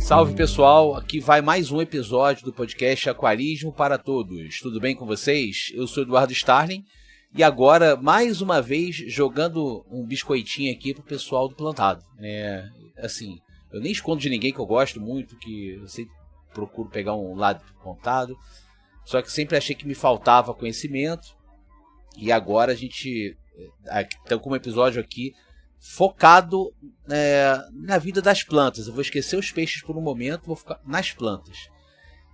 Salve pessoal, aqui vai mais um episódio do podcast Aquarismo para Todos. Tudo bem com vocês? Eu sou Eduardo Starling e agora mais uma vez jogando um biscoitinho aqui pro pessoal do plantado. Assim, eu nem escondo de ninguém que eu gosto muito, que eu sempre procuro pegar um lado plantado, só que sempre achei que me faltava conhecimento e agora a gente está com um episódio aqui focado na vida das plantas. Eu vou esquecer os peixes por um momento, vou focar nas plantas.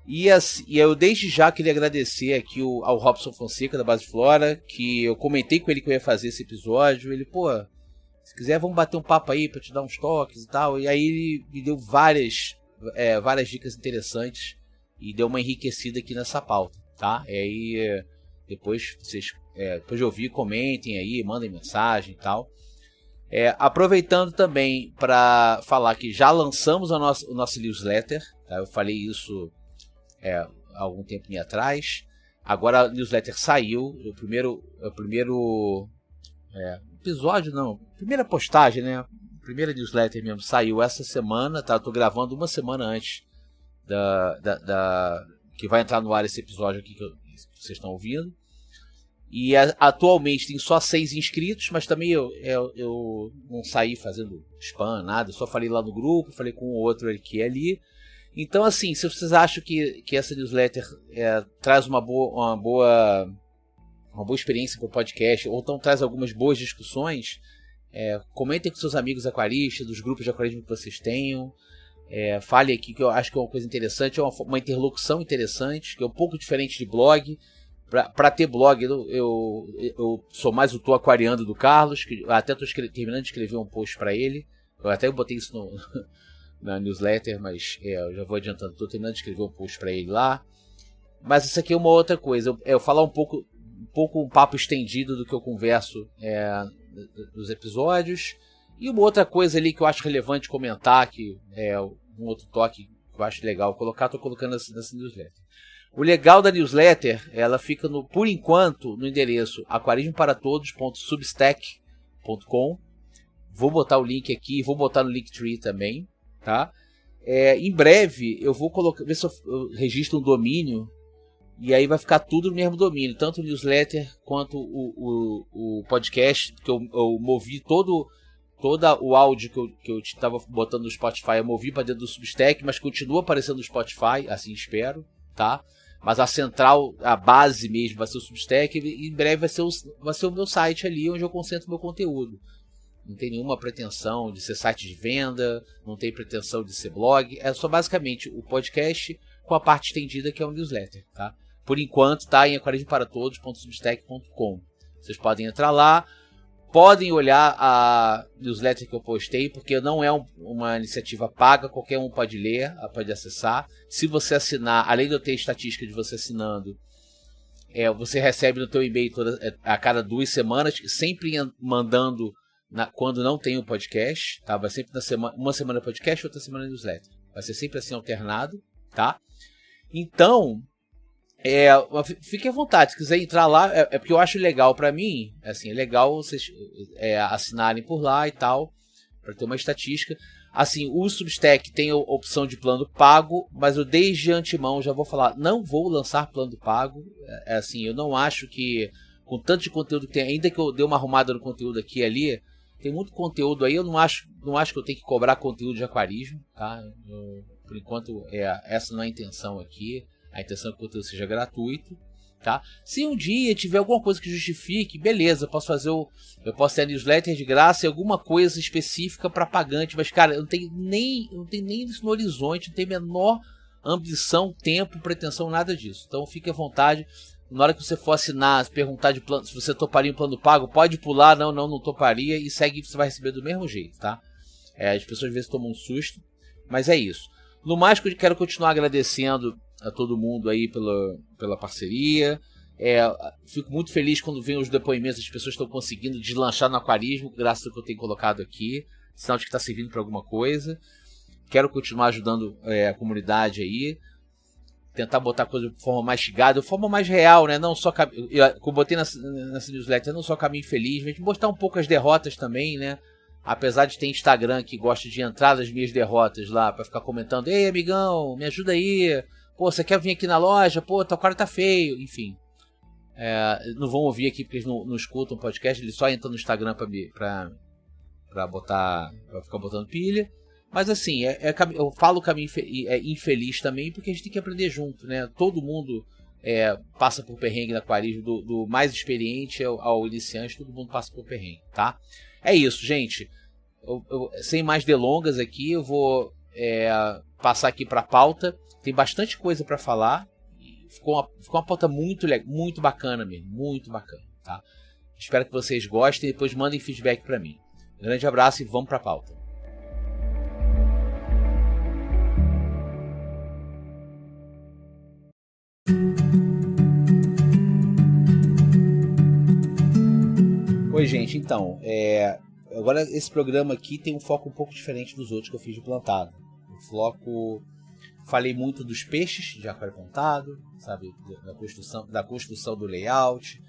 E eu desde já queria agradecer aqui ao Robson Fonseca da Base Flora, que eu comentei com ele que eu ia fazer esse episódio. Ele, se quiser vamos bater um papo aí para te dar uns toques e tal. E aí ele me deu várias dicas interessantes e deu uma enriquecida aqui nessa pauta, tá? E aí depois de ouvir, comentem aí, mandem mensagem e tal. Aproveitando também para falar que já lançamos o nosso newsletter, tá? Eu falei isso há algum tempo atrás. Agora a newsletter saiu, o primeiro episódio, não, primeira postagem, né? Primeira newsletter mesmo saiu essa semana, tá? Eu tô gravando uma semana antes que vai entrar no ar esse episódio aqui que vocês estão ouvindo. E atualmente tem só 6 inscritos, mas também eu não saí fazendo spam, nada. Eu só falei lá no grupo, falei com o outro que é ali. Então, assim, se vocês acham que essa newsletter traz uma boa experiência para o podcast, ou então traz algumas boas discussões, comentem com seus amigos aquaristas, dos grupos de aquarismo que vocês tenham. Fale aqui, que eu acho que é uma coisa interessante, é uma interlocução interessante, que é um pouco diferente de blog. Para ter blog, eu sou mais o Tô Aquariando do Carlos, que até estou terminando de escrever um post para ele. Eu até botei isso na newsletter, mas eu já vou adiantando. Estou terminando de escrever um post para ele lá. Mas isso aqui é uma outra coisa. Eu falar um pouco um papo estendido do que eu converso nos episódios. E uma outra coisa ali que eu acho relevante comentar, que é um outro toque que eu acho legal colocar, estou colocando nessa newsletter. O legal da newsletter, ela fica por enquanto no endereço aquarismoparatodos.substack.com. Vou botar o link aqui, vou botar no Linktree também, tá? Em breve eu vou ver se eu registro um domínio e aí vai ficar tudo no mesmo domínio, tanto o newsletter quanto o podcast, porque eu movi todo o áudio que eu estava botando no Spotify, eu movi para dentro do Substack, mas continua aparecendo no Spotify, assim espero, tá? Mas a central, a base mesmo vai ser o Substack e em breve vai ser o meu site ali onde eu concentro meu conteúdo. Não tem nenhuma pretensão de ser site de venda, não tem pretensão de ser blog, é só basicamente o podcast com a parte estendida que é o newsletter, tá? Por enquanto tá em aquarismoparatodos.substack.com. Vocês podem entrar lá, podem olhar a newsletter que eu postei, porque não é uma iniciativa paga, qualquer um pode ler, pode acessar. Se você assinar, além de eu ter estatística de você assinando, você recebe no teu e-mail a cada 2 semanas, sempre mandando quando não tem o podcast, tá? Vai sempre uma semana podcast, outra semana newsletter. Vai ser sempre assim alternado, tá? Então, fique à vontade, se quiser entrar lá, porque eu acho legal pra mim, assim, é legal vocês assinarem por lá e tal, pra ter uma estatística. Assim, o Substack tem a opção de plano pago, mas eu desde antemão já vou falar, não vou lançar plano pago, assim, eu não acho que, com tanto de conteúdo que tem, ainda que eu dê uma arrumada no conteúdo aqui e ali, tem muito conteúdo aí, eu não acho que eu tenho que cobrar conteúdo de aquarismo, tá? Por enquanto, essa não é a intenção aqui. A intenção é que o conteúdo seja gratuito, tá? Se um dia tiver alguma coisa que justifique, beleza, eu posso ter a newsletter de graça e alguma coisa específica para pagante, mas cara, eu não tenho nem isso no horizonte, não tenho menor ambição, tempo, pretensão, nada disso. Então fique à vontade, na hora que você for assinar, perguntar de plano, se você toparia um plano pago, pode pular, não toparia e segue, você vai receber do mesmo jeito, tá? As pessoas às vezes tomam um susto, mas é isso. No mais, eu quero continuar agradecendo a todo mundo aí pela parceria. Fico muito feliz quando vem os depoimentos das pessoas que estão conseguindo deslanchar no aquarismo, graças ao que eu tenho colocado aqui, sinal de que está servindo para alguma coisa. Quero continuar ajudando a comunidade aí, tentar botar a coisa de forma mais mastigada, de forma mais real, né? Não só como eu botei nessa newsletter, não só caminho feliz, mas mostrar um pouco as derrotas também, né? apesar de ter Instagram que gosta de entrar nas minhas derrotas lá pra ficar comentando, ei amigão, me ajuda aí, pô, você quer vir aqui na loja, pô, teu cara tá feio, enfim. Não vão ouvir aqui porque eles não escutam o podcast, eles só entram no Instagram pra ficar botando pilha. Mas assim, eu falo caminho infeliz também porque a gente tem que aprender junto, né? Todo mundo passa por perrengue no aquarismo, do mais experiente ao iniciante, todo mundo passa por perrengue, tá? É isso, gente. Sem mais delongas aqui, eu vou passar aqui pra pauta. Tem bastante coisa pra falar. Ficou uma pauta muito bacana mesmo, muito bacana, tá? Espero que vocês gostem e depois mandem feedback pra mim. Um grande abraço e vamos pra pauta. Oi, gente, então, agora esse programa aqui tem um foco um pouco diferente dos outros que eu fiz de plantado. Falei muito dos peixes de aquário plantado, sabe, da construção do layout,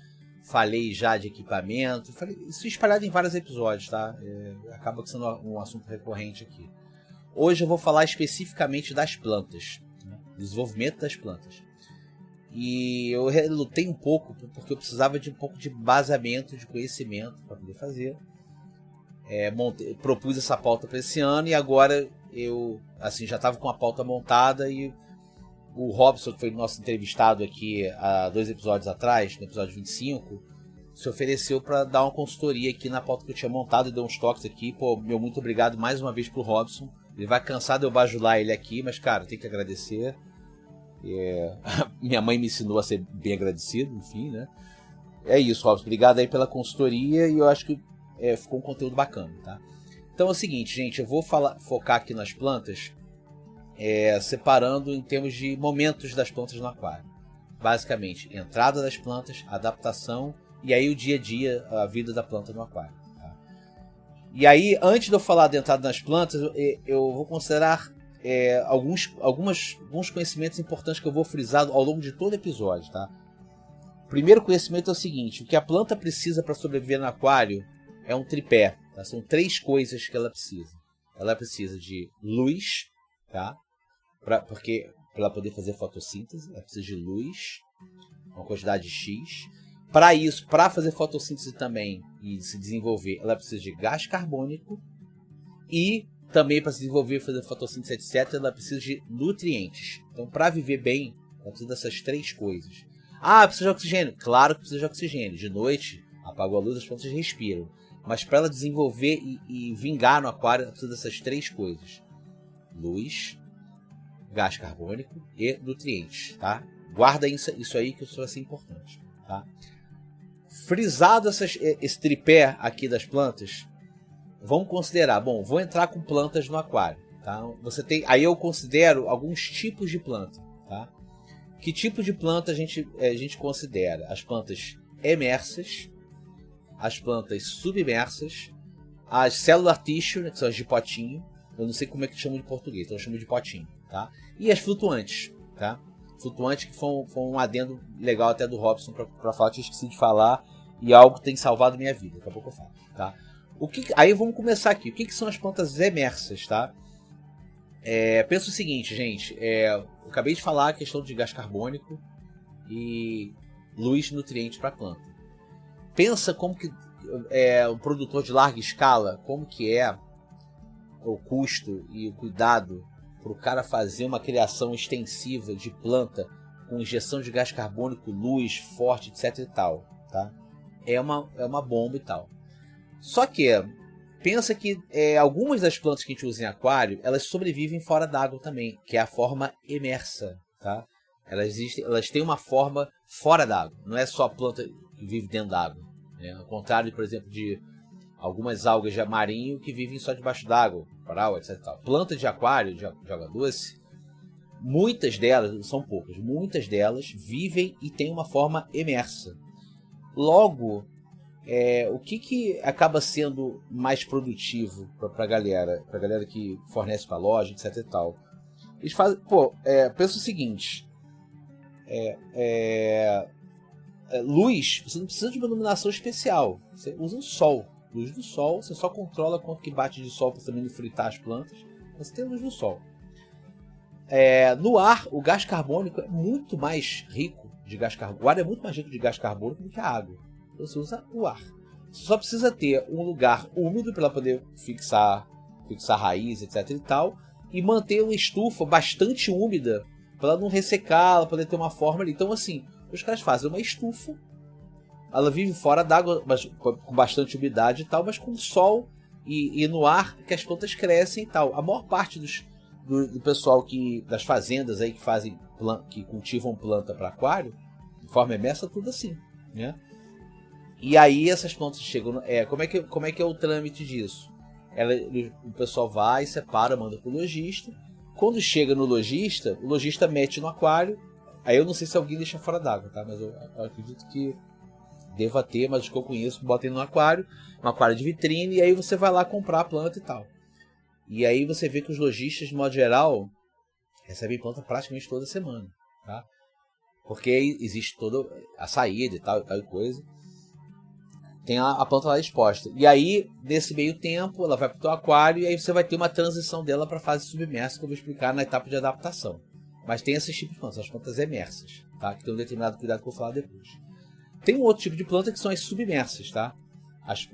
falei já de equipamento, isso espalhado em vários episódios, tá? Acaba sendo um assunto recorrente aqui. Hoje eu vou falar especificamente das plantas, né? Desenvolvimento das plantas. E eu relutei um pouco, porque eu precisava de um pouco de baseamento, de conhecimento para poder fazer. Propus essa pauta para esse ano e agora eu já estava com a pauta montada e o Robson, que foi nosso entrevistado aqui há 2 episódios atrás, no episódio 25, se ofereceu para dar uma consultoria aqui na pauta que eu tinha montado e deu uns toques aqui. Pô, meu muito obrigado mais uma vez pro Robson. Ele vai cansar de eu bajular ele aqui, mas cara, tem que agradecer. Minha mãe me ensinou a ser bem agradecido, enfim, né? É isso, Robson. Obrigado aí pela consultoria e eu acho que ficou um conteúdo bacana, tá? Então é o seguinte, gente, eu vou focar aqui nas plantas, separando em termos de momentos das plantas no aquário. Basicamente, entrada das plantas, adaptação e aí o dia a dia, a vida da planta no aquário. Tá? E aí, antes de eu falar da entrada nas plantas, eu vou considerar alguns conhecimentos importantes que eu vou frisar ao longo de todo o episódio, tá? O primeiro conhecimento é o seguinte: o que a planta precisa para sobreviver no aquário é um tripé, tá? São 3 coisas que ela precisa. Ela precisa de luz, tá? Porque para ela poder fazer fotossíntese, ela precisa de luz, uma quantidade X. Para isso, para fazer fotossíntese também e se desenvolver, ela precisa de gás carbônico e também para se desenvolver, fazer fotossíntese, etc., ela precisa de nutrientes. Então, para viver bem, ela precisa dessas 3 coisas. Ah, precisa de oxigênio? Claro que precisa de oxigênio. De noite, apagou a luz, as plantas respiram. Mas para ela desenvolver e vingar no aquário, ela precisa dessas 3 coisas. Luz, gás carbônico e nutrientes, tá? Guarda isso aí que isso vai ser importante, tá? Frisado esse tripé aqui das plantas, vamos considerar, vou entrar com plantas no aquário, tá? Aí eu considero alguns tipos de planta, tá? Que tipo de planta a gente considera? As plantas emersas, as plantas submersas, as cellular tissue, né, que são as de potinho, eu não sei como é que chamam de português, então eu chamo de potinho, tá? E as flutuantes, tá? Flutuantes que foi um adendo legal até do Robson para falar, que eu esqueci de falar, e algo que tem salvado minha vida, daqui a pouco eu falo, tá? Aí vamos começar aqui. O que são as plantas emersas, tá? Pensa o seguinte, gente. Eu acabei de falar a questão de gás carbônico e luz e nutrientes para a planta. Pensa como que o produtor de larga escala, como que é o custo e o cuidado para o cara fazer uma criação extensiva de planta com injeção de gás carbônico, luz forte, etc e tal, tá? É uma bomba e tal. Só que pensa que algumas das plantas que a gente usa em aquário, elas sobrevivem fora d'água também, que é a forma emersa, tá? Elas têm uma forma fora d'água, não é só a planta que vive dentro d'água, né? Ao contrário, por exemplo, de algumas algas de marinho que vivem só debaixo d'água, coral, etc. Planta de aquário, de água doce, muitas delas, são poucas, muitas delas vivem e têm uma forma emersa. Logo, o que acaba sendo mais produtivo para a galera que fornece para a loja, etc e tal? Eles fazem, pensa o seguinte, luz, você não precisa de uma iluminação especial, você usa o sol, Luz do sol, você só controla quanto que bate de sol para também não fritar as plantas. Você tem luz do sol. No ar, o gás carbônico é muito mais rico de gás carbônico. O ar é muito mais rico de gás carbônico do que a água. Então você usa o ar. Você só precisa ter um lugar úmido para poder fixar raiz, etc e tal, e manter uma estufa bastante úmida para ela não ressecar, ela poder ter uma forma ali. Então assim, os caras fazem uma estufa, ela vive fora d'água, mas com bastante umidade e tal, mas com sol e no ar que as plantas crescem e tal. A maior parte do pessoal das fazendas aí que cultivam planta para aquário, de forma imersa, tudo assim, né? E aí essas plantas chegam... como é que é o trâmite disso? O pessoal vai, separa, manda pro lojista. Quando chega no lojista, o lojista mete no aquário. Aí eu não sei se alguém deixa fora d'água, tá? Mas eu acredito que deva ter, mas os que eu conheço botem no aquário, um aquário de vitrine, e aí você vai lá comprar a planta e tal. E aí você vê que os lojistas, de modo geral, recebem planta praticamente toda semana, tá? Porque existe toda a saída e tal e coisa. Tem a planta lá exposta. E aí, nesse meio tempo, ela vai para o teu aquário e aí você vai ter uma transição dela para a fase submersa, que eu vou explicar na etapa de adaptação. Mas tem esses tipos de plantas, as plantas emersas, tá? Que tem um determinado cuidado que eu vou falar depois. Tem um outro tipo de planta que são as submersas, tá?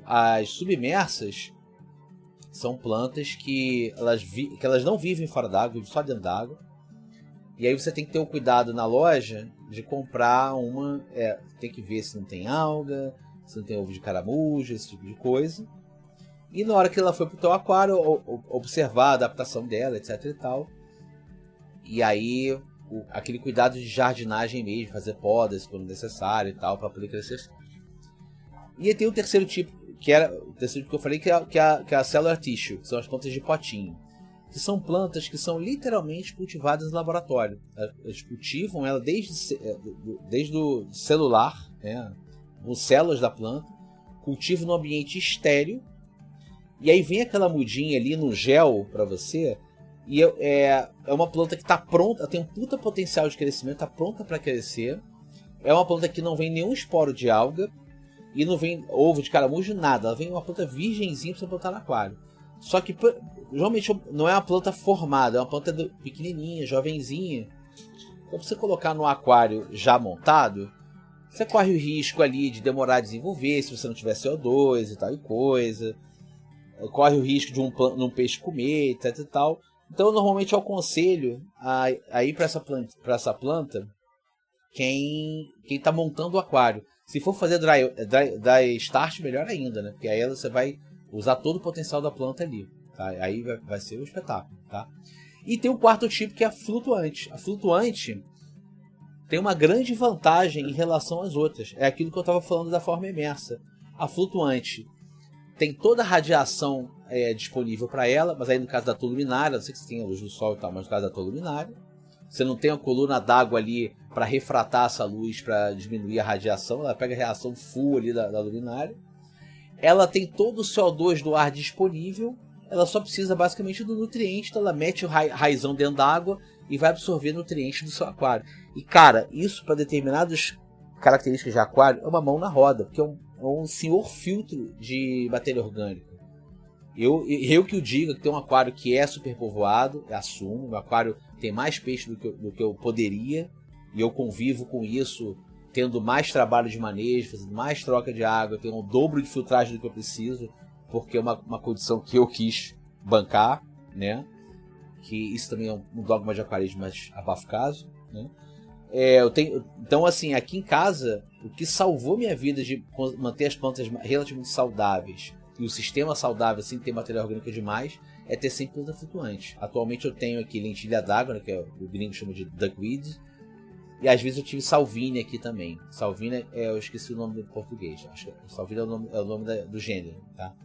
As submersas são plantas que elas não vivem fora d'água, vivem só dentro d'água. E aí você tem que ter o cuidado na loja de comprar uma... tem que ver se não tem alga, se não tem ovo de caramujo, esse tipo de coisa. E na hora que ela foi pro teu aquário, observar a adaptação dela, etc e tal. E aí, aquele cuidado de jardinagem mesmo, fazer podas quando necessário e tal, para poder crescer. E aí tem o terceiro tipo, que era o terceiro tipo que eu falei, que é a cellular tissue, que são as plantas de potinho. Que são plantas que são literalmente cultivadas no laboratório. Eles cultivam ela desde o celular, né? Os células da planta, cultivo no ambiente estéril, e aí vem aquela mudinha ali no gel para você, e é uma planta que está pronta, tem um puta potencial de crescimento, está pronta para crescer. É uma planta que não vem nenhum esporo de alga, e não vem ovo de caramujo, nada. Ela vem uma planta virgenzinha para você plantar no aquário. Só que geralmente não é uma planta formada, é uma planta pequenininha, jovenzinha. Então para você colocar no aquário já montado, você corre o risco ali de demorar a desenvolver, se você não tiver CO2 e tal e coisa. Corre o risco de um peixe comer, etc e tal. Então, normalmente eu aconselho a ir para essa planta quem está montando o aquário. Se for fazer dry start, melhor ainda, né? Porque aí você vai usar todo o potencial da planta ali. Tá? Aí vai ser um espetáculo, tá? E tem o quarto tipo, que é a flutuante. A flutuante tem uma grande vantagem em relação às outras. É aquilo que eu estava falando da forma imersa. A flutuante tem toda a radiação disponível para ela, mas aí no caso da tua luminária, não sei que você tem a luz do sol e tal, mas no caso da tua luminária, você não tem a coluna d'água ali para refratar essa luz, para diminuir a radiação, ela pega a reação full ali da luminária. Ela tem todo o CO2 do ar disponível, ela só precisa basicamente do nutriente, então ela mete o raizão dentro da água e vai absorver nutrientes do seu aquário. E cara, isso para determinadas características de aquário é uma mão na roda, porque é um senhor filtro de matéria orgânica. Eu que o diga que tem um aquário que é superpovoado, eu assumo, o aquário tem mais peixe do que eu poderia, e eu convivo com isso, tendo mais trabalho de manejo, fazendo mais troca de água, eu tenho um dobro de filtragem do que eu preciso, porque é uma condição que eu quis bancar, né? Que isso também é um dogma de aquarismo, mas abafa o caso, né? Então, assim, aqui em casa, o que salvou minha vida de manter as plantas relativamente saudáveis e o sistema saudável sem ter matéria orgânica demais é ter sempre planta flutuante. Atualmente eu tenho aqui lentilha d'água, né, que o gringo chama de duckweed, e às vezes eu tive salvine aqui também. Salvine, eu esqueci o nome em português, acho que salvine é o nome do gênero, tá?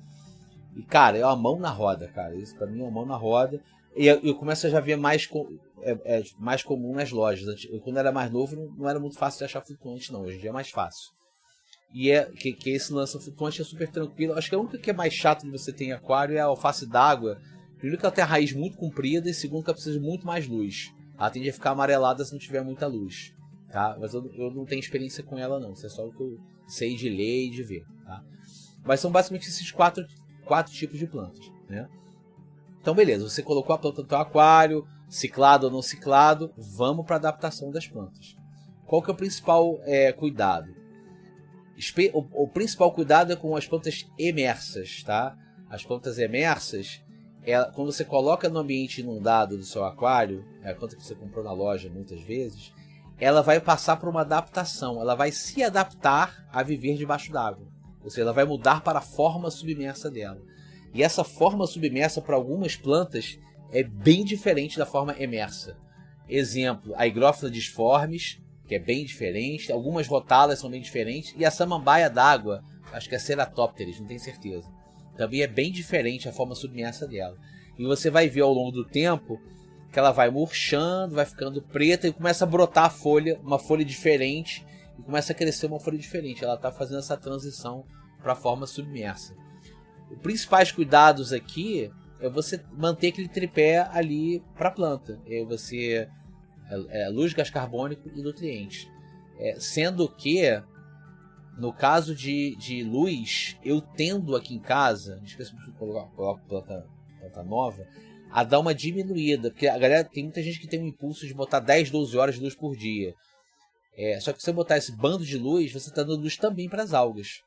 E cara, é uma mão na roda, cara, isso pra mim é uma mão na roda. E eu começo a já ver mais comum nas lojas. Quando eu era mais novo, não era muito fácil de achar flutuante, não. Hoje em dia é mais fácil. E que esse lance flutuante é super tranquilo. Acho que a única que é mais chato de você ter em aquário é a alface d'água. Primeiro que ela tem a raiz muito comprida, e segundo que ela precisa de muito mais luz. Ela tende a ficar amarelada se não tiver muita luz. Tá? Mas eu não tenho experiência com ela, não. Isso é só o que eu sei de ler e de ver. Tá? Mas são basicamente esses quatro tipos de plantas, né? Então beleza, você colocou a planta no teu aquário, ciclado ou não ciclado, vamos para a adaptação das plantas. Qual que é o principal cuidado? O principal cuidado é com as plantas emersas, tá? As plantas emersas, quando você coloca no ambiente inundado do seu aquário, a planta que você comprou na loja muitas vezes, ela vai passar por uma adaptação, ela vai se adaptar a viver debaixo d'água. Ou seja, ela vai mudar para a forma submersa dela. E essa forma submersa para algumas plantas é bem diferente da forma emersa. Exemplo, a Higrophylla disformes, que é bem diferente, algumas rotalas são bem diferentes, e a samambaia d'água, acho que é Ceratopteris, não tenho certeza. Também é bem diferente a forma submersa dela. E você vai ver ao longo do tempo que ela vai murchando, vai ficando preta e começa a brotar a folha, uma folha diferente, e começa a crescer uma folha diferente. Ela está fazendo essa transição para a forma submersa. Os principais cuidados aqui é você manter aquele tripé ali para a planta. Você luz, gás carbônico e nutrientes. Sendo que, no caso de luz, eu tendo aqui em casa, especialmente quando eu coloco planta nova, a dar uma diminuída. Porque a galera, tem muita gente que tem um impulso de botar 10, 12 horas de luz por dia. Só que se você botar esse bando de luz, você está dando luz também para as algas.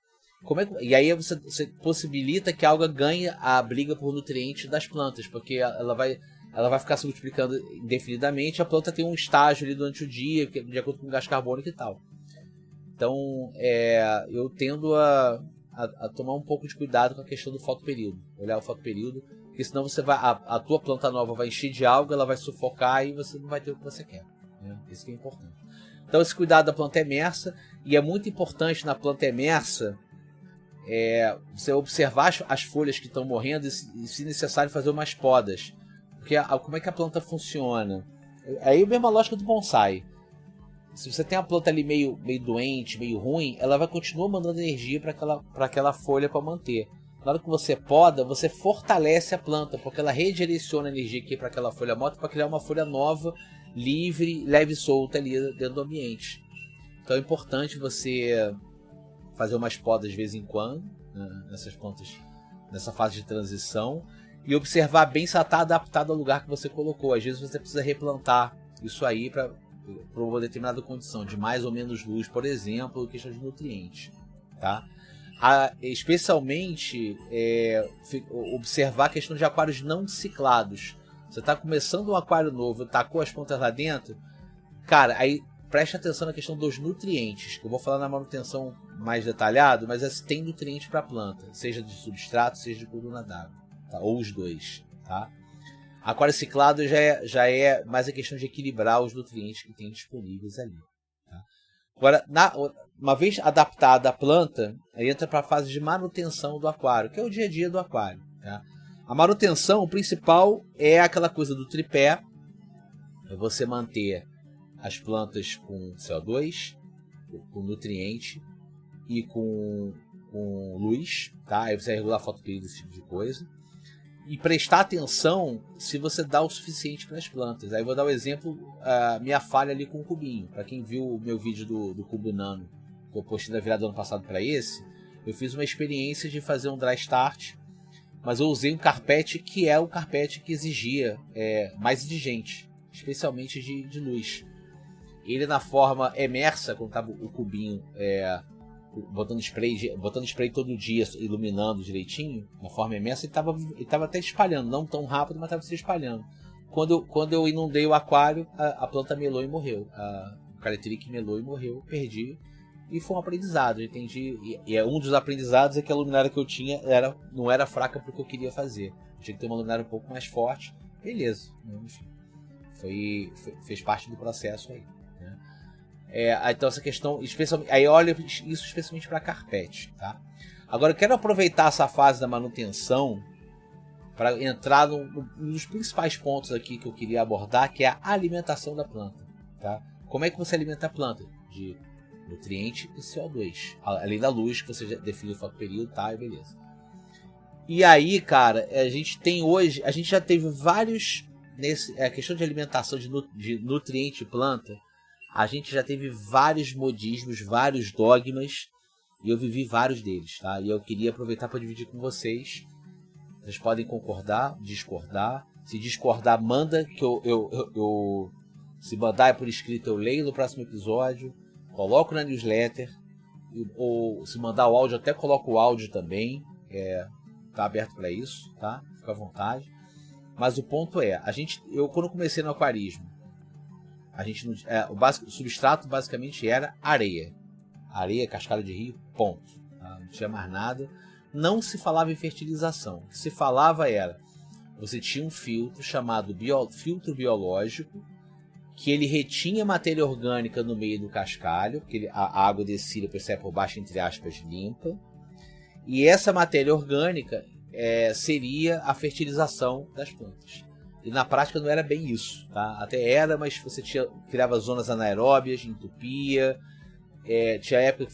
E aí você possibilita que a alga ganhe a briga por nutrientes das plantas, porque ela vai ficar se multiplicando indefinidamente. A planta tem um estágio ali durante o dia, de acordo com o gás carbônico e tal. Então, eu tendo a tomar um pouco de cuidado com a questão do fotoperíodo, olhar o fotoperíodo, porque senão a tua planta nova vai encher de alga, ela vai sufocar e você não vai ter o que você quer, né? Isso que é importante. Então, esse cuidado da planta emersa, e é muito importante na planta emersa você observar as folhas que estão morrendo e, se necessário, fazer umas podas. Porque como é que a planta funciona? Aí é a mesma lógica do bonsai. Se você tem a planta ali meio doente, meio ruim, ela vai continuar mandando energia para aquela folha para manter. Na hora que você poda, você fortalece a planta, porque ela redireciona a energia aqui para aquela folha morta para criar uma folha nova, livre, leve e solta ali dentro do ambiente. Então é importante você fazer umas podas de vez em quando, né, nessas plantas, nessa fase de transição, e observar bem se ela está adaptada ao lugar que você colocou. Às vezes você precisa replantar isso aí para uma determinada condição, de mais ou menos luz, por exemplo, questão de nutrientes. Tá? Especialmente observar a questão de aquários não ciclados. Você está começando um aquário novo, tacou as plantas lá dentro, cara, aí preste atenção na questão dos nutrientes, que eu vou falar na manutenção mais detalhado, mas se tem nutriente para a planta, seja de substrato, seja de coluna d'água, tá? Ou os dois. Tá? Aquário ciclado já é mais a questão de equilibrar os nutrientes que tem disponíveis ali. Tá? Agora, uma vez adaptada a planta, aí entra para a fase de manutenção do aquário, que é o dia a dia do aquário. Tá? A manutenção, o principal, é aquela coisa do tripé, é você manter as plantas com CO2, com nutriente e com luz, tá? Aí você vai regular a fotoperíodo, esse tipo de coisa. E prestar atenção se você dá o suficiente para as plantas. Aí eu vou dar o exemplo, minha falha ali com o cubinho. Para quem viu o meu vídeo do cubo nano, que eu postei da virada do ano passado para esse, eu fiz uma experiência de fazer um dry start, mas eu usei um carpete que é o carpete que exigia mais exigente, especialmente de luz. Ele na forma emersa, quando estava o cubinho botando spray todo dia, iluminando direitinho, na forma emersa, ele estava até espalhando, não tão rápido, mas estava se espalhando. Quando eu inundei o aquário, a planta melou e morreu. O Caletric melou e morreu, perdi. E foi um aprendizado, eu entendi. E um dos aprendizados é que a luminária que eu tinha não era fraca para o que eu queria fazer. Eu tinha que ter uma luminária um pouco mais forte. Beleza, enfim. Fez parte do processo aí. Então essa questão, especialmente, aí olha isso especialmente para carpete, tá? Agora eu quero aproveitar essa fase da manutenção para entrar num dos principais pontos aqui que eu queria abordar, que é a alimentação da planta, tá? Como é que você alimenta a planta? De nutriente e CO2, além da luz que você já define o fotoperíodo, tá? E beleza. E aí, cara, a gente já teve vários a questão de alimentação de nutriente e planta. A gente já teve vários modismos, vários dogmas E eu vivi vários deles, tá? E eu queria aproveitar para dividir com vocês. Vocês podem concordar, discordar. Se discordar, manda, que eu se mandar por escrito, eu leio no próximo episódio, coloco na newsletter, ou se mandar o áudio, até coloco o áudio também. Tá aberto para isso, tá? Fica à vontade. Mas o ponto é, eu quando comecei no aquarismo, o substrato basicamente era areia. Areia, cascalho de rio, ponto. Tá? Não tinha mais nada. Não se falava em fertilização. O que se falava era, você tinha um filtro chamado filtro biológico, que ele retinha matéria orgânica no meio do cascalho, porque a água descia por baixo, entre aspas, limpa. E essa matéria orgânica seria a fertilização das plantas. E na prática não era bem isso, tá? Até era, mas você criava zonas anaeróbias, entupia, tinha época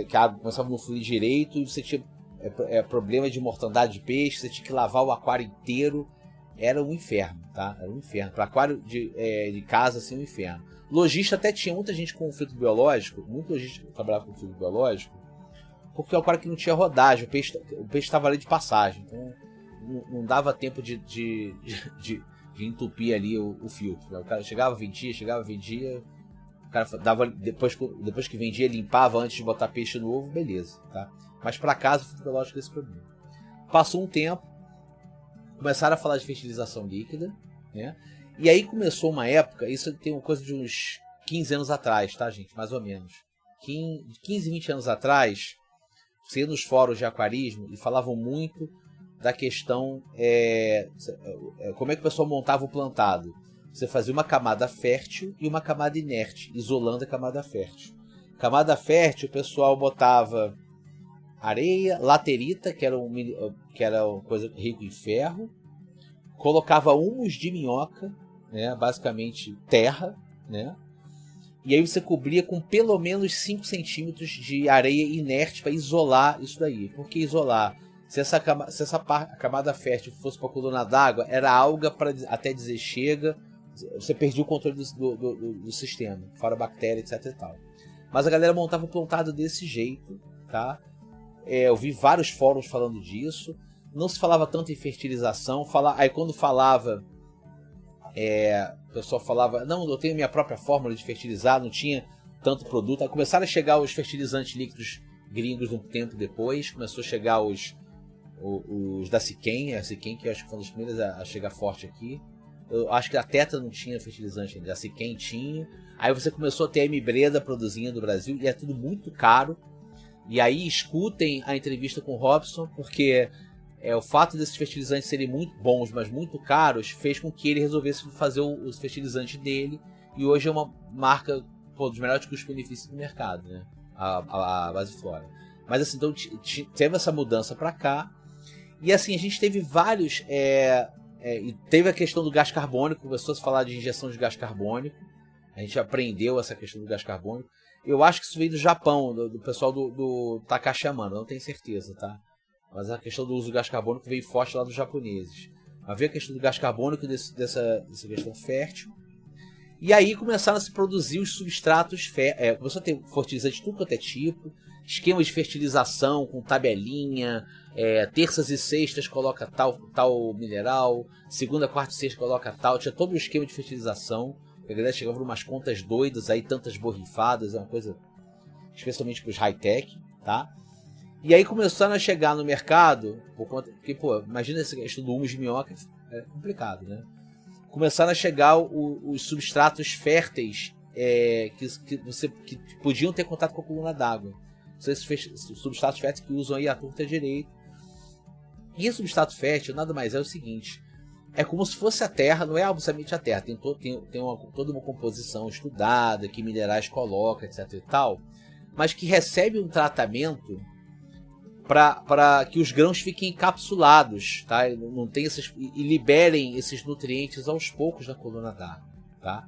que a água começava a não fluir direito, e você tinha problema de mortandade de peixe, você tinha que lavar o aquário inteiro. Era um inferno, tá? Era um inferno. Para aquário de casa, assim, um inferno. Lojista até tinha muita gente com filtro biológico, muito lojista trabalhava com filtro biológico, porque é o aquário que não tinha rodagem, o peixe estava ali de passagem, então não dava tempo de entupir ali o filtro. O cara chegava, vendia, o cara dava, depois que vendia, limpava antes de botar peixe novo, beleza, tá? Mas para casa, o filtro biológico tem esse problema. Passou um tempo, começaram a falar de fertilização líquida, né? E aí começou uma época, isso tem uma coisa de uns 15 anos atrás, tá, gente? Mais ou menos. 15, 20 anos atrás, você ia nos fóruns de aquarismo e falavam muito da questão, como é que o pessoal montava o plantado. Você fazia uma camada fértil e uma camada inerte, isolando a camada fértil. Camada fértil, o pessoal botava areia, laterita, que era uma coisa rica em ferro, colocava humus de minhoca, né, basicamente terra, né, e aí você cobria com pelo menos 5 centímetros de areia inerte para isolar isso daí. Por que isolar? Se essa camada fértil fosse para a coluna d'água, era alga para até dizer chega, você perdia o controle do sistema, fora bactéria, etc e tal. Mas a galera montava o plantado desse jeito, tá? Eu vi vários fóruns falando disso. Não se falava tanto em fertilização. Aí quando falava, o pessoal falava, não, eu tenho minha própria fórmula de fertilizar, não tinha tanto produto. Aí começaram a chegar os fertilizantes líquidos gringos um tempo depois. Começou a chegar os da Siquem, a Siquem que eu acho que foi uma das primeiras a chegar forte aqui. Eu acho que a Tetra não tinha fertilizante ainda, a Siquem tinha. Aí você começou a ter a M-Breda produzindo no Brasil, e é tudo muito caro. E aí escutem a entrevista com o Robson, porque o fato desses fertilizantes serem muito bons, mas muito caros, fez com que ele resolvesse fazer o fertilizante dele, e hoje é uma marca dos melhores custos-benefícios do mercado, né? A Basiflora. Mas assim, então teve essa mudança para cá, e assim, a gente teve vários... e teve a questão do gás carbônico, começou a se falar de injeção de gás carbônico, a gente aprendeu essa questão do gás carbônico. Eu acho que isso veio do Japão, do pessoal do Takashi Amano, não tenho certeza, tá? Mas a questão do uso do gás carbônico veio forte lá dos japoneses. Mas veio a questão do gás carbônico dessa questão fértil. E aí começaram a se produzir os substratos férteis. Começou a ter fertilizante de tudo quanto é tipo, esquemas de fertilização com tabelinha, terças e sextas coloca tal mineral, segunda, quarta e sexta coloca tal. Tinha todo um esquema de fertilização. A galera chegava umas contas doidas, aí tantas borrifadas, é uma coisa especialmente para os high-tech, tá? E aí começaram a chegar no mercado, porque, imagina esse questão do humus de minhoca, é complicado, né? Começaram a chegar os substratos férteis que podiam ter contato com a coluna d'água. São esses substratos férteis que usam aí a torta direito. E esse substrato fértil nada mais é o seguinte... É como se fosse a Terra, não é absolutamente a Terra. Tem toda uma composição estudada, que minerais coloca, etc e tal, mas que recebe um tratamento para que os grãos fiquem encapsulados, tá? Não tem e liberem esses nutrientes aos poucos na coluna d'água, tá?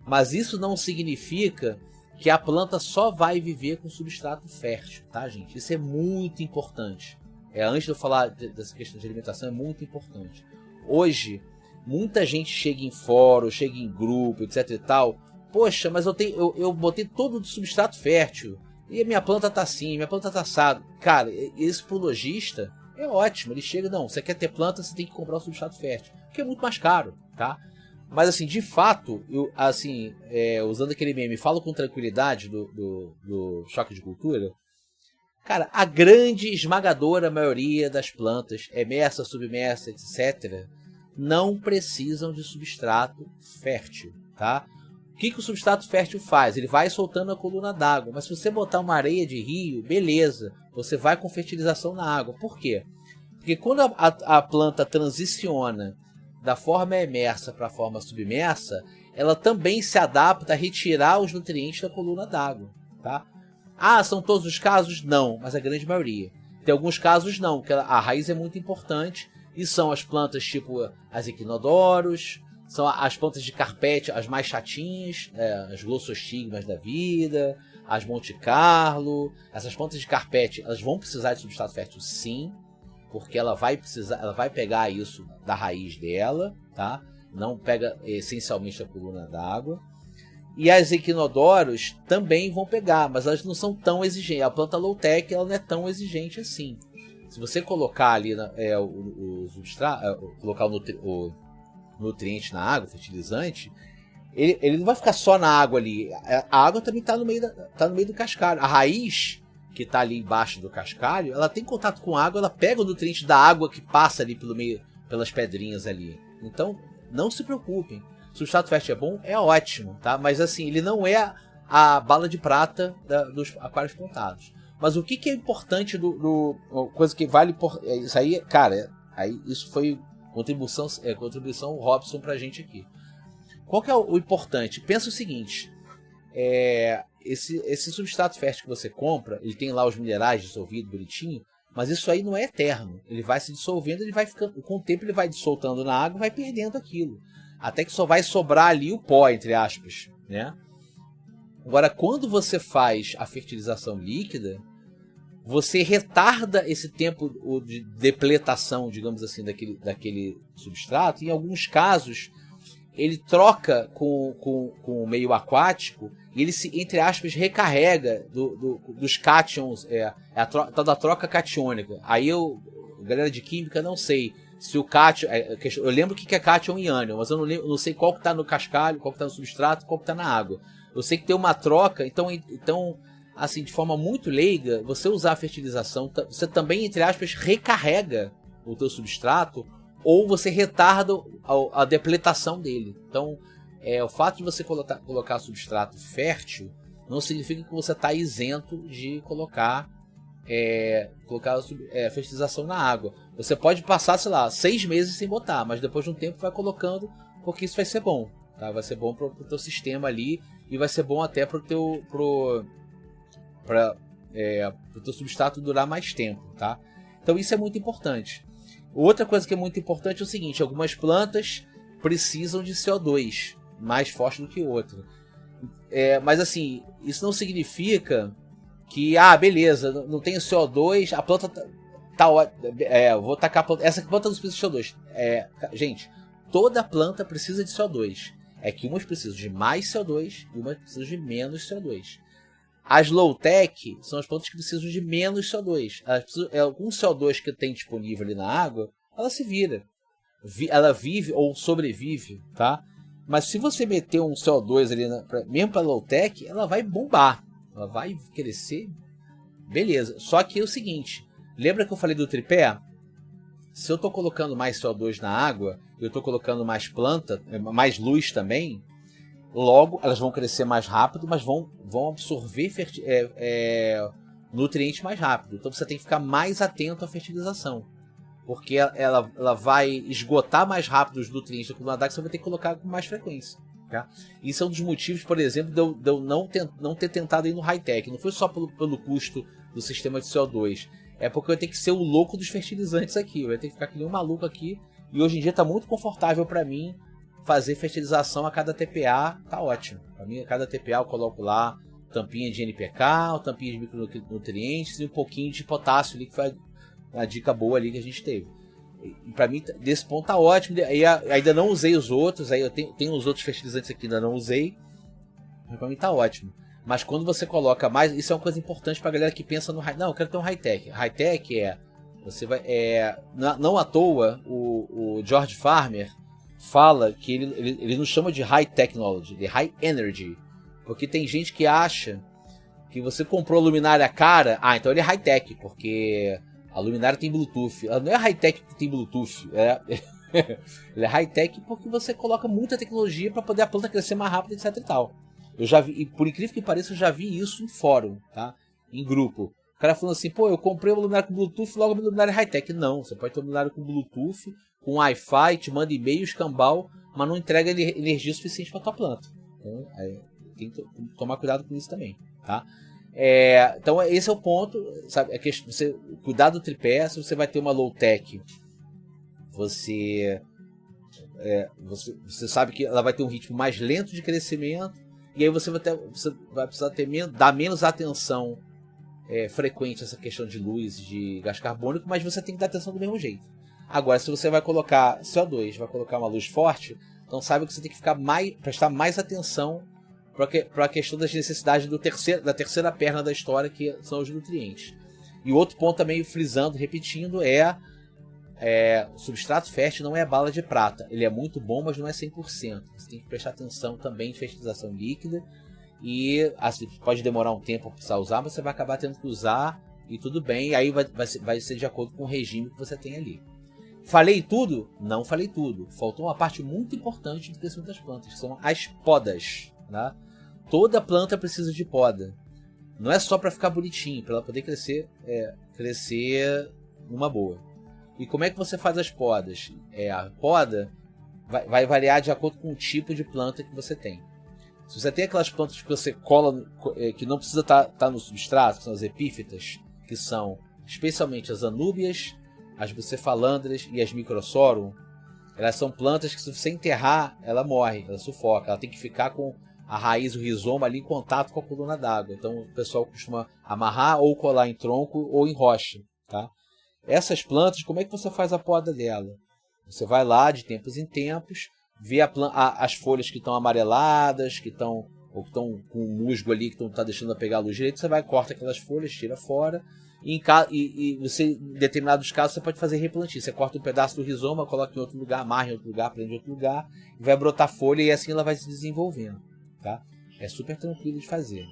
Mas isso não significa que a planta só vai viver com substrato fértil, tá, gente? Isso é muito importante. Antes de eu falar dessa questão de alimentação, é muito importante. Hoje, muita gente chega em fórum, chega em grupo, etc e tal. Poxa, mas eu botei todo de substrato fértil. E a minha planta tá assim, minha planta tá assado. Cara, esse pro lojista é ótimo. Ele chega, não, você quer ter planta, você tem que comprar o substrato fértil, que é muito mais caro, tá? Mas assim, de fato, eu, assim, usando aquele meme, falo com tranquilidade do choque de cultura. Cara, a grande esmagadora maioria das plantas, emersa, submersa, etc., não precisam de substrato fértil, tá? O que o substrato fértil faz? Ele vai soltando a coluna d'água, mas se você botar uma areia de rio, beleza, você vai com fertilização na água. Por quê? Porque quando a planta transiciona da forma emersa para a forma submersa, ela também se adapta a retirar os nutrientes da coluna d'água, tá? Ah, são todos os casos? Não, mas a grande maioria. Tem alguns casos não, que a raiz é muito importante, e são as plantas tipo as equinodoros, são as plantas de carpete, as mais chatinhas, as glossostigmas da vida, as Monte Carlo. Essas plantas de carpete, elas vão precisar de substrato fértil sim, porque ela vai pegar isso da raiz dela, tá? Não pega essencialmente a coluna d'água. E as equinodoros também vão pegar, mas elas não são tão exigentes. A planta low-tech ela não é tão exigente assim. Se você colocar ali colocar o nutriente na água, fertilizante, ele não vai ficar só na água ali. A água também está no meio do cascalho. A raiz que está ali embaixo do cascalho, ela tem contato com a água, ela pega o nutriente da água que passa ali pelo meio, pelas pedrinhas ali. Então, não se preocupem. Substrato fértil é bom? É ótimo, tá? Mas assim, ele não é a bala de prata dos aquários pontados. Mas o que é importante coisa que vale por isso aí, cara, aí isso foi contribuição Robson pra gente aqui. Qual que é o importante? Pensa o seguinte, esse substrato fértil que você compra, ele tem lá os minerais dissolvidos bonitinho, mas isso aí não é eterno. Ele vai se dissolvendo, ele vai ficando, com o tempo ele vai dissoltando na água e vai perdendo aquilo. Até que só vai sobrar ali o pó, entre aspas, né? Agora, quando você faz a fertilização líquida, você retarda esse tempo de depletação, digamos assim, daquele substrato. Em alguns casos, ele troca com o meio aquático e ele se, entre aspas, recarrega dos cátions, a tal da troca catiônica. Aí galera de química, não sei se o cátion, eu lembro o que é cátion e ânion, mas eu não sei qual que está no cascalho, qual que está no substrato, qual que está na água. Eu sei que tem uma troca, então assim, de forma muito leiga, você usar a fertilização, você também, entre aspas, recarrega o teu substrato, ou você retarda a depletação dele. Então, o fato de você colocar substrato fértil não significa que você está isento de colocar fertilização na água. Você pode passar, sei lá, 6 meses sem botar, mas depois de um tempo vai colocando, porque isso vai ser bom, tá? Vai ser bom pro teu sistema ali, e vai ser bom até pro teu substrato durar mais tempo, tá? Então isso é muito importante. Outra coisa que é muito importante é o seguinte: algumas plantas precisam de CO2 mais forte do que outra. Mas assim, isso não significa que, beleza, não tem CO2, a planta tá vou tacar a planta, essa planta não precisa de CO2. Gente, toda planta precisa de CO2. É que umas precisam de mais CO2 e umas precisam de menos CO2. As low-tech são as plantas que precisam de menos CO2. Algum CO2 que tem disponível ali na água, ela se vira. Ela vive ou sobrevive, tá? Mas se você meter um CO2 ali, mesmo para low-tech, ela vai bombar. Ela vai crescer, beleza. Só que é o seguinte, lembra que eu falei do tripé? Se eu estou colocando mais CO2 na água, eu estou colocando mais planta, mais luz também, logo elas vão crescer mais rápido, mas vão absorver nutrientes mais rápido. Então você tem que ficar mais atento à fertilização, porque ela vai esgotar mais rápido os nutrientes da coluna d'água, que você vai ter que colocar com mais frequência. Tá? Isso é um dos motivos, por exemplo, de eu não ter tentado ir no high-tech. Não foi só pelo custo do sistema de CO2. É porque eu tenho que ser o louco dos fertilizantes aqui. Eu ia ter que ficar que nem um maluco aqui. E hoje em dia está muito confortável para mim fazer fertilização a cada TPA. Tá ótimo. Para mim, a cada TPA eu coloco lá tampinha de NPK, tampinha de micronutrientes e um pouquinho de potássio ali, que foi uma dica boa ali que a gente teve. Para mim, desse ponto tá ótimo. Ainda não usei os outros. Aí eu tenho os outros fertilizantes aqui, ainda não usei. Mas para mim tá ótimo. Mas quando você coloca mais, isso é uma coisa importante pra galera que pensa no high. Não, eu quero ter um high-tech. High-tech você vai, não à toa, o George Farmer fala que ele não chama de high technology, de high energy. Porque tem gente que acha que você comprou a luminária cara, então ele é high-tech, porque a luminária tem Bluetooth. Ela não é high-tech porque tem Bluetooth, ele é high-tech porque você coloca muita tecnologia para poder a planta crescer mais rápido, etc e tal. Eu já vi, e por incrível que pareça, eu já vi isso em fórum, tá? Em grupo. O cara falando assim, pô, eu comprei uma luminária com Bluetooth, logo uma luminária high-tech. Não, você pode ter uma luminária com Bluetooth, com Wi-Fi, te manda e-mail, escambau, mas não entrega energia suficiente para tua planta. Então, tem que tomar cuidado com isso também, tá? Então esse é o ponto, sabe? Você cuidar do tripé. Se você vai ter uma low-tech, você sabe que ela vai ter um ritmo mais lento de crescimento, e aí você vai precisar dar menos atenção frequente a essa questão de luz, de gás carbônico, mas você tem que dar atenção do mesmo jeito. Agora, se você vai colocar CO2, vai colocar uma luz forte, então sabe que você tem que prestar mais atenção para a questão das necessidades da terceira perna da história, que são os nutrientes. E outro ponto também, frisando, repetindo, o substrato fértil não é bala de prata. Ele é muito bom, mas não é 100%. Você tem que prestar atenção também em fertilização líquida. E assim, pode demorar um tempo para precisar usar, mas você vai acabar tendo que usar e tudo bem. E aí vai ser de acordo com o regime que você tem ali. Falei tudo? Não falei tudo. Faltou uma parte muito importante do crescimento das plantas, que são as podas. Né? Toda planta precisa de poda. Não é só para ficar bonitinho, para ela poder crescer numa boa. E como é que você faz as podas? A poda vai variar de acordo com o tipo de planta que você tem. Se você tem aquelas plantas que você cola, que não precisa estar no substrato, que são as epífitas, que são especialmente as anúbias, as bucefalandras e as microsorum, elas são plantas que, se você enterrar, ela morre, ela sufoca. Ela tem que ficar com a raiz, o rizoma ali em contato com a coluna d'água. Então o pessoal costuma amarrar ou colar em tronco ou em rocha, tá? Essas plantas, como é que você faz a poda dela? Você vai lá de tempos em tempos, vê as folhas que estão amareladas, que estão com musgo ali, que não está deixando pegar a luz direito, você vai, corta aquelas folhas, tira fora. E você, em determinados casos, você pode fazer replantio. Você corta um pedaço do rizoma, coloca em outro lugar, amarra em outro lugar, prende em outro lugar, e vai brotar folha, e assim ela vai se desenvolvendo. Tá? É super tranquilo de fazer.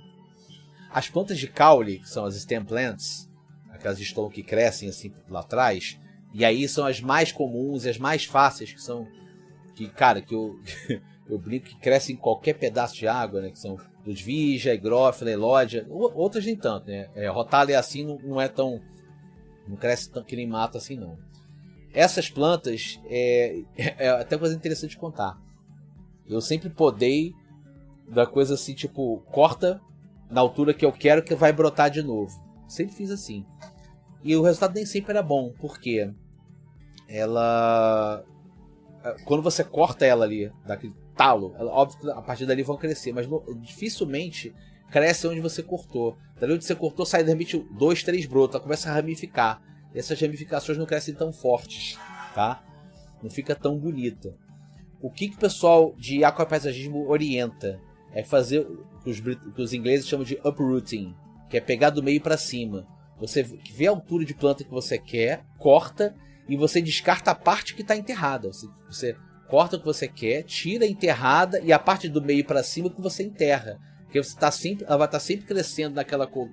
As plantas de caule, que são as stem plants, aquelas de estolo que crescem assim lá atrás, e aí são as mais comuns e as mais fáceis, que são que eu brinco que crescem em qualquer pedaço de água, né? Que são Ludwija, Higrófila, Elódia, outras nem tanto, né? Rotalia assim não cresce tão que nem mato assim não. Essas plantas é até coisa interessante de contar. Eu sempre podei da coisa assim, tipo, corta na altura que eu quero, que vai brotar de novo. Sempre fiz assim. E o resultado nem sempre era bom, porque quando você corta ela ali, daquele talo, óbvio que a partir dali vão crescer, mas dificilmente cresce onde você cortou. Dali onde você cortou, sai de repente 2, 3 brotos, ela começa a ramificar. E essas ramificações não crescem tão fortes, tá? Não fica tão bonita. O que o pessoal de aquapaisagismo orienta é fazer o que os ingleses chamam de uprooting, que é pegar do meio para cima. Você vê a altura de planta que você quer, corta e você descarta a parte que está enterrada. Você corta o que você quer, tira a enterrada e a parte do meio para cima que você enterra. Porque ela vai estar sempre crescendo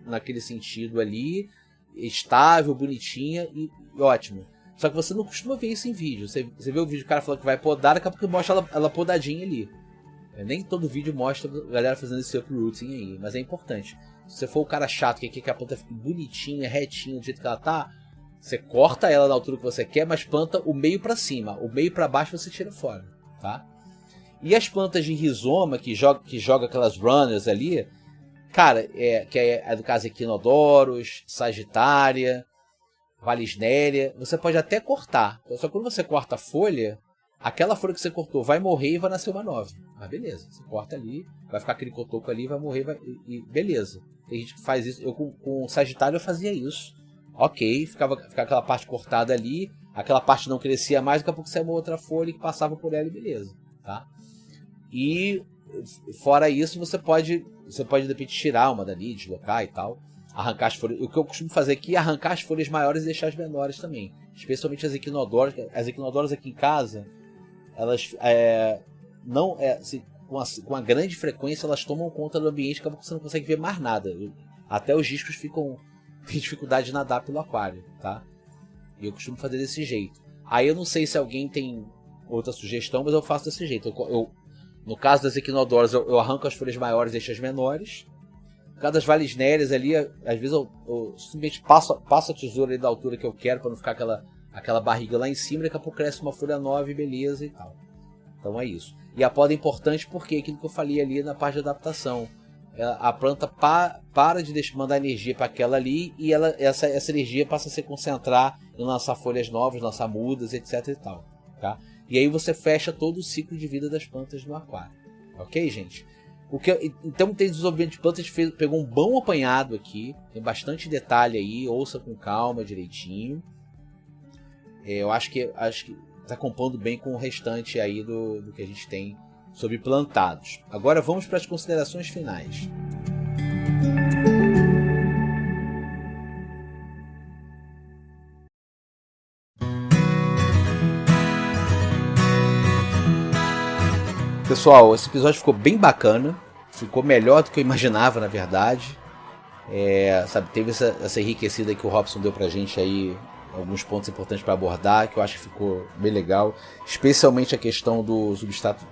naquele sentido ali, estável, bonitinha e ótimo. Só que você não costuma ver isso em vídeo. Você vê o vídeo do cara falando que vai podar, daqui a pouco mostra ela podadinha ali. Nem todo vídeo mostra a galera fazendo esse uprooting aí, mas é importante. Se você for o cara chato que quer que a planta fique bonitinha, retinha, do jeito que ela tá, você corta ela na altura que você quer, mas planta o meio para cima. O meio para baixo você tira fora, tá? E as plantas de rizoma, que joga aquelas runners ali, cara, que é do caso Equinodoros, Sagitária, Valisnéria, você pode até cortar. Só que quando você corta a folha, aquela folha que você cortou vai morrer e vai nascer uma nova. Mas beleza, você corta ali, vai ficar aquele cotoco ali, vai morrer, e beleza. Tem gente que faz isso. Eu com o Sagitário eu fazia isso. Ok, ficava aquela parte cortada ali, aquela parte não crescia mais, daqui a pouco saia uma outra folha que passava por ela e beleza, tá? E fora isso, você pode de repente tirar uma dali, deslocar e tal. Arrancar as folhas. O que eu costumo fazer aqui é arrancar as folhas maiores e deixar as menores também. Especialmente as equinodoras. As equinodoras aqui em casa, elas assim, com a grande frequência, elas tomam conta do ambiente que você não consegue ver mais nada. Até os discos têm dificuldade de nadar pelo aquário, tá? E eu costumo fazer desse jeito. Aí eu não sei se alguém tem outra sugestão, mas eu faço desse jeito. No caso das equinodoras, eu arranco as folhas maiores e deixo as menores. No caso das valisnérias ali, às vezes eu simplesmente passo a tesoura ali da altura que eu quero, para não ficar aquela barriga lá em cima, daqui a pouco cresce uma folha nova e beleza e tal. Então é isso. E a poda é importante porque aquilo que eu falei ali na parte de adaptação. A planta para de mandar energia para aquela ali e essa energia passa a se concentrar em lançar folhas novas, lançar mudas, etc e tal, tá? E aí você fecha todo o ciclo de vida das plantas no aquário. Ok, gente? Então tem desenvolvimento de plantas, pegou um bom apanhado aqui, tem bastante detalhe aí, ouça com calma direitinho. Eu acho que está compondo bem com o restante aí do que a gente tem sobre plantados. Agora vamos para as considerações finais. Pessoal, esse episódio ficou bem bacana, ficou melhor do que eu imaginava, na verdade. Teve essa enriquecida que o Robson deu pra gente aí, alguns pontos importantes para abordar, que eu acho que ficou bem legal, especialmente a questão do substrato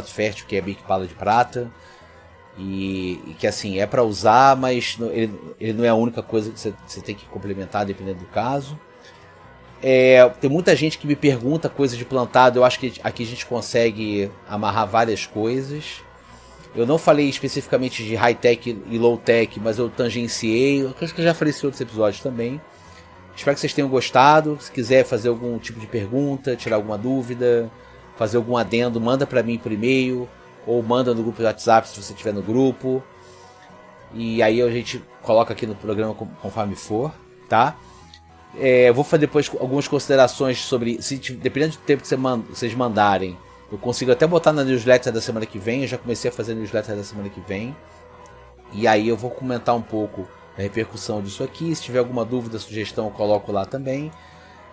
fértil, que é a biquipala de prata, e que assim, é para usar, mas ele não é a única coisa que você tem que complementar dependendo do caso. Tem muita gente que me pergunta coisa de plantado. Eu acho que aqui a gente consegue amarrar várias coisas. Eu não falei especificamente de high-tech e low-tech, mas eu tangenciei. Eu acho que eu já falei isso em outros episódios também. Espero que vocês tenham gostado. Se quiser fazer algum tipo de pergunta, tirar alguma dúvida, fazer algum adendo, manda para mim por e-mail ou manda no grupo do WhatsApp se você estiver no grupo. E aí a gente coloca aqui no programa conforme for, tá? Eu vou fazer depois algumas considerações sobre, dependendo do tempo que vocês mandarem, eu consigo até botar na newsletter da semana que vem. Eu já comecei a fazer a newsletter da semana que vem. E aí eu vou comentar um pouco da repercussão disso aqui. Se tiver alguma dúvida, sugestão, eu coloco lá também.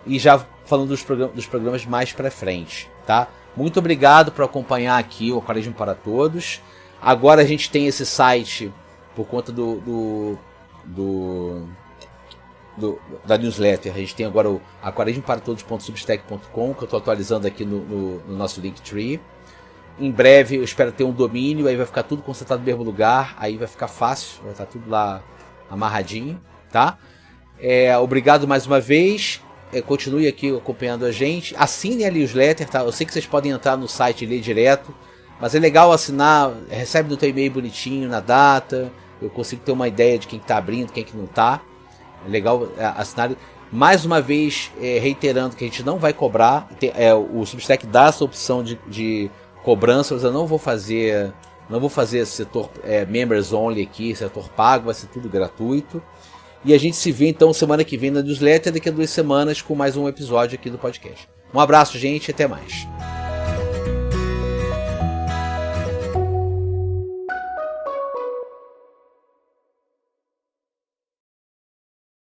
E já falando dos programas mais pra frente, tá? Muito obrigado por acompanhar aqui o Aquarismo para Todos. Agora a gente tem esse site por conta da newsletter. A gente tem agora o aquarismoparatodos.substack.com, que eu estou atualizando aqui no nosso Linktree. Em breve eu espero ter um domínio, aí vai ficar tudo concentrado no mesmo lugar, aí vai ficar fácil, vai estar tudo lá amarradinho, tá? Obrigado mais uma vez. Continue aqui acompanhando a gente. Assine a newsletter, tá? Eu sei que vocês podem entrar no site e ler direto, mas é legal assinar, recebe no teu e-mail bonitinho, na data. Eu consigo ter uma ideia de quem está abrindo, quem que não está. É legal assinar. Mais uma vez, reiterando que a gente não vai cobrar. O Substack dá essa opção de cobrança, mas eu não vou fazer setor members only aqui, setor pago, vai ser tudo gratuito. E a gente se vê então semana que vem na newsletter, daqui a 2 semanas com mais um episódio aqui do podcast. Um abraço, gente, e até mais.